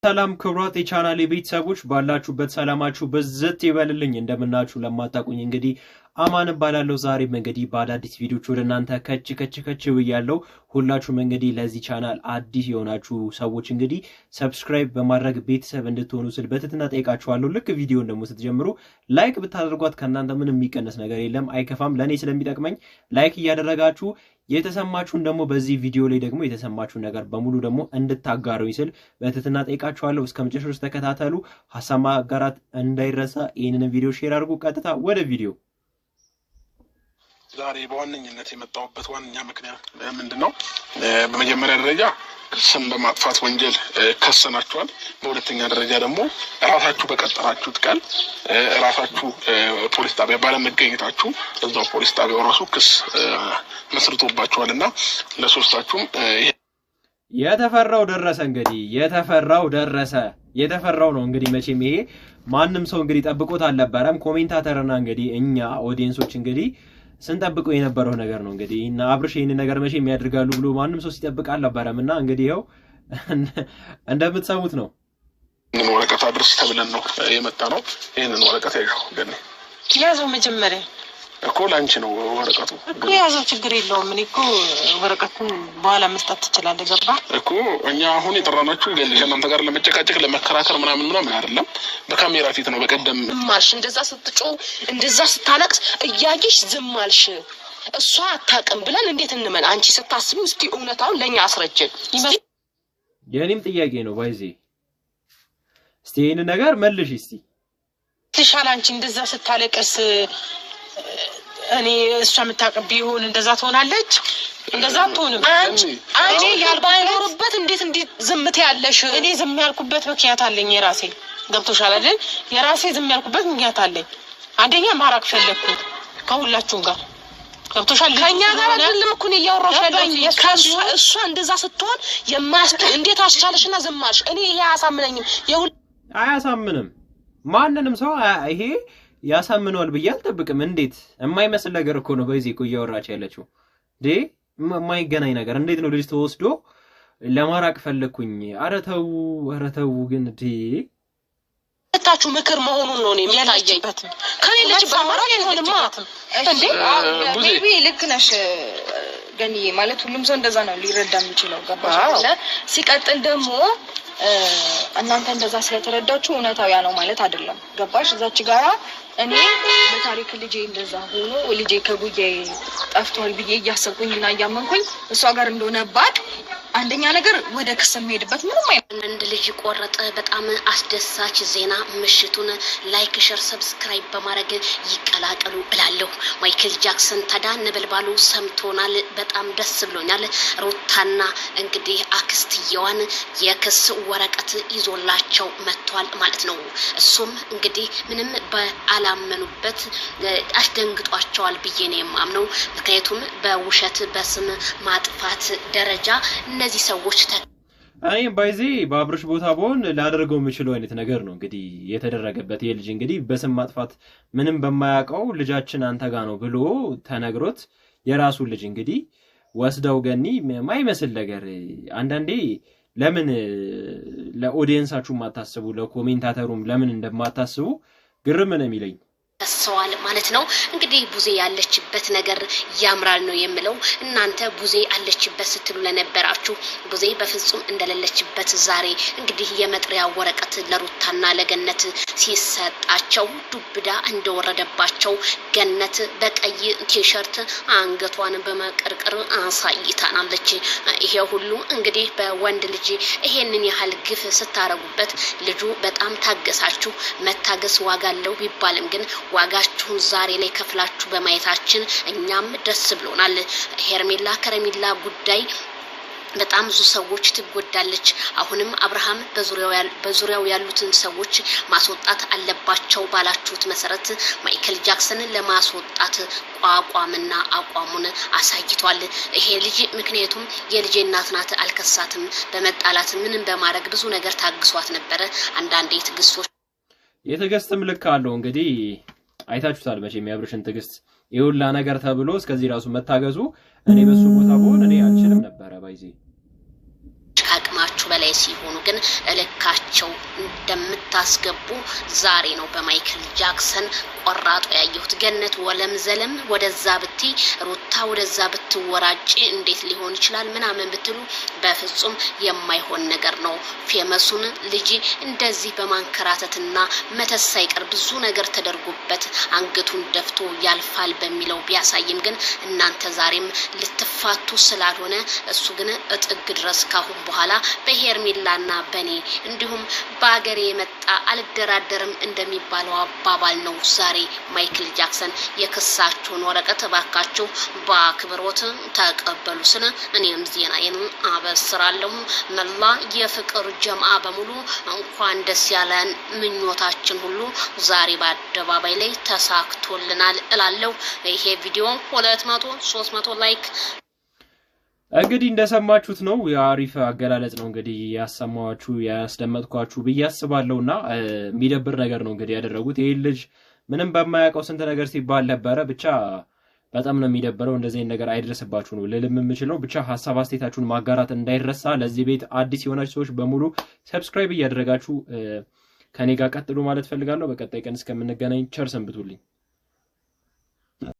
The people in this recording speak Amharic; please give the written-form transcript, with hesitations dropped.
ሰላም ክብራት የቻናሌ ቤተሰቦች ባላችሁበት ሰላማችሁ በዘት ይበልልኝ እንደምናችሁ ለማታቁኝ እንግዲህ አማን ባላለው ዛሬም እንግዲህ በአዳዲስ ቪዲዮዎች ወደ እናንተ ከች ብያለሁ ሁላችሁም እንግዲህ ለዚህ ቻናል አዲስ የሆናችሁ ሰዎች እንግዲህ ሰብስክራይብ በማድረግ ቤተሰብ እንድትሆኑ ስል በትህትና ጠይቃችኋለሁ ልክ ቪዲዮን ደግሞ ስትጀምሩ ላይክ ብታደርጓት ከናንተ ምንም የሚቀነስ ነገር የለም አይከፋም ለኔ ስለሚጠቅመኝ ላይክ እያደረጋችሁ የተሰማችሁን ደግሞ በዚህ ቪዲዮ ላይ ደግሞ የተሰማችሁን ነገር በሙሉ ደግሞ እንድታጋሩኝ ስል በትህትና ጠይቃችኋለሁ እስከመጨረሻው ተከታተሉ ሐሳብ ማጋራት እንዳይረሳ ይሄንን ቪዲዮ ሼር አድርጉ ቀጥታ ወደ ቪዲዮ ዛሬ በዋነኝነት የመጣሁበት ዋነኛ ምክንያት ምንድነው በመጀመሪያ ደረጃ ስም በማጥፋት ወንጀል ከሰናችኋል በሁለተኛ ደረጃ ደግሞ ራሳችሁ በቀጠራችሁት ቀን ራሳችሁ ፖሊስ ጣቢያ ባለመገኘታችሁ እዛው ፖሊስ ጣቢያው ራሱ ክስ መስርቶባችኋልና ለሶስታችሁም የተፈራው ደረሰ እንግዲህ የተፈራው ነው እንግዲህ መቼም ይሄ ማንንም ሰው እንግዲህ ጠብቆት አልነበረም ኮሜንታተርና እንግዲህ እኛ ኦዲየንሶች እንግዲህ ስንጠብቀው የነበረው ነገር ነው እንግዲህ እና አብርሽ ይሄን ነገር መቼም ያድርጋሉ ብሎ ማንንም ሰው ሲጠብቅ አልነበረምና እንግዲህ ይሄው እንደምትሰሙት ነው ወረቀት አድርስ ተብለን ነው የመጣ ነው ይሄንን ወረቀት ያዘው መጀመሪያ እኮ ላንቺ ነው ወረቀቱ እኮ ያዘው ችግር የለውም እኔ እኮ ወረቀቱን በኋላ መስጠት ትችላለህ ገባ እኮ እኛ አሁን የጠራናችሁ ከእናንተ ጋር ለመጨቃጨቅ ለመከራከር ምናምን አይደለም በካሜራ ፊት ነው በቀደም ማልሽ እንደዛ ስትጮ እንደዛ ስታለቅስ እያየሽ ዝም አልሽ እሷ አታውቅም ብለን እንዴት እንመን አንቺ ስታስቢው እስቲ እውነታውን ለኛ አስረጀን የኔም ጥያቄ ነው ባይዚ እስቲ ይሄን ነገር መልሽ እስቲ ትሻል አንቺ እንደዛ ስታለቅስ እኔ እሷ የምታቀብ ይሁን እንደዛ ትሆናለች እንደዛ አትሆንም አንቺ ያልባይኖርበት እንዴት ዝምት ያለሽ እኔ ዝም ያልኩበት ምክንያት አለኝ የራሴ ገብቶሻል አይደል የራሴ ዝም ያልኩበት ምክንያት አለኝ አንደኛ ማራቅ ፈለኩ ከሁላችሁም ጋር ገብቶሻል ከኛ ጋር አይደለም እኮ ነው ያወራሽ ያለው እሷ እንደዛ ስትሆን የማያስተ እንዴት አስቻለሽና ዝም አልሽ እኔ ይሄ አያሳምነኝም አያሳምንም ማንንም ሰው ይሄ ያሳምነዋል ብዬ አልጠብቅም እንዴት የማይመስል ነገር እኮ ነው በዚህ እኮ እያወራች ያለችው የማይገናኝ ነገር እንዴት ነው ልጅ ተወስዶ ለማራቅ ፈለኩኝ ኧረ ተው ግን ታችሁ ምክር መሆኑን ነው የሚታየኝ ከሌለችበት ማራቅ አይሆንማ እንዴ ሜቢ ልክ ነሽ ገንዬ ማለት ሁሉም ሰው እንደዛ ነው ሊረዳ የሚችለው ገባሽ አይደለ ሲቀጥል ደግሞ እናንተ እንደዛ ስለተረዳችሁ እውነታው ያ ነው ማለት አይደለም ገባሽ እዛች ጋራ እኔ በታሪክ ልጄ እንደዛ ሆኖ ልጄ ከጉዬ ጠፍቷል ብዬ እያሰብኩኝና እያመንኩኝ እሷ ጋር እንደሆነ ባቅ አንደኛ ነገር ወደ ክስ መሄድበት ምንም አንድ ልጅ ቆረጠ በጣም አስደሳች ዜና ምሽቱን ላይክ ሼር ሰብስክራይብ በማድረግ ይቀላቀሉ ብላለሁ ማይክል ጃክሰን ተዳን ነበልባሉ ሰምቶናል በጣም ደስ ብሎኛል ሩታና እንግዲህ አክስትየዋን የክስ ወረቀት ይዞላቸው መጥቷል ማለት ነው እሱም እንግዲህ ምንም በአላመኑበት አስደንግጧቸዋል ብዬ ነው የማምነው ምክንያቱም በውሸት በስም ማጥፋት ደረጃ እነዚህ ሰዎች አይ ባይዚ በአብርሽ ቦታ ቦን ላደርገው የምችለው አይነት ነገር ነው እንግዲህ የተደረገበት የልጅ እንግዲህ በስም ማጥፋት ምንም በማያውቀው ልጃችን አንተ ጋር ነው ብሎ ተነግሮት የራሱ ልጅ እንግዲህ ወስደው ገኒ ማይመስል ነገር አንዳንዴ ለምን ለኦዲየንሳችሁ ማታስቡ ለኮሜንታተሩም ለምን እንደማታስቡ ግርም ነው የሚለኝ ተሰዋል ማለት ነው እንግዲህ ቡዜ ያለችበት ነገር ያምራል ነው የምለው እናንተ ቡዜ አለችበት ስትሉ ለነበራችሁ ቡዜ በፍጹም እንደሌለችበት ዛሬ እንግዲህ የመጥሪያ ወረቀት ለሩታና ለገነት ሲሰጣቸው ዱብዳ እንደወረደባቸው ገነት በቀይ ቲሸርት አንገቷን በመቀርቀር አሳይታናለች ይሄ ሁሉ እንግዲህ በወንድ ልጅ ይሄንን ያህል ግፍ ስታረጉበት ልጁ በጣም ታገሳችሁ መታገስ ዋጋ አለው ቢባልም ግን ዋጋችሁን ዛሬ ላይ ከፍላችሁ በማየታችን እኛም ደስ ብሎናል ሄርሜላ ከረሜላ ጉዳይ በጣም ብዙ ሰዎች ትጎዳለች አሁንም አብርሃም በዙሪያው ያሉትን ሰዎች ማስወጣት አለባቸው ባላችሁት መሰረት ማይክል ጃክሰን ለማስወጣት ቋቋምና አቋሙን አሳይቷል ይሄ ልጅ ምክንያቱም የልጄ እናት ናት አልከሳትም በመጣላት ምንም በማድረግ ብዙ ነገር ታግሷት ነበር አንዳንዴ ትግስቶች የተገስተም ልክ አለው እንግዲህ አይታችሁታል መቼም ያብርሽን ትግስት ይሁላ ነገር ተብሎ እስከዚህ ራሱ መታገዙ እኔ በሱ ቦታ ሆነ እኔ አልችልም ነበር ባይዚ ካቅማችሁ በላይ ሲሆኑ ግን እልካቸው እንደምታስገቡ ዛሬ ነው በማይክል ጃክሰን ቆራጦ ያየሁት። ገነት ወለም ዘለም ወደዛ ብቲ ሩታ ወደዛ ብትወራጭ እንዴት ሊሆን ይችላል ምናምን ብትሉ በፍጹም የማይሆን ነገር ነው። ፌመሱን ልጅ እንደዚህ በማንከራተትና መተስ ሳይቀር ብዙ ነገር ተደርጎበት አንገቱን ደፍቶ ያልፋል በሚለው ቢያሳይም ግን እናንተ ዛሬም ልትፋቱ ስላልሆነ እሱ ግን እጥግ ድረስ ካሁን በኋላ በሄርሜላና በኔ እንዲሁም በአገሬ የመጣ አልደራደርም እንደሚባለው አባባል ነው። ዛሬ ማይክል ጃክሰን የክሳቸውን ወረቀት ባካችሁ በአክብሮት ተቀበሉ ስለ እኔም ዜናዬን አበስራለሁ። መላ የፍቅር ጀምዓ በሙሉ እንኳን ደስ ያለን ምኞታችን ሁሉ ዛሬ በአደባባይ ላይ ተሳክቶልናል እላለሁ። ይሄ ቪዲዮ 200 300 ላይክ እንግዲህ እንደሰማችሁት ነው። የአሪፍ አገላለጽ ነው እንግዲህ ያሰማዋችሁ ያስደመጥኳችሁ በያስባለውና የሚደብር ነገር ነው እንግዲህ ያደረጉት። ይሄ ልጅ ምንም በማያውቀው ስንት ነገር ሲባል ነበር። ብቻ በጣም ነው የሚደብረው። እንደዚህ ነገር አይድረስባችሁ ነው ልልም የምችለው። ብቻ ሐሳብ አስተያየታችሁን ማጋራት እንዳይረሳ። ለዚህ ቤት አዲስ የሆናችሁ ሰዎች በሙሉ ሰብስክራይብ እያደረጋችሁ ከኔ ጋር ቀጥሉ ማለት ፈልጋለሁ። በቀጣይ ቀን እስከምንገናኝ ቸር ሰንብቱልኝ።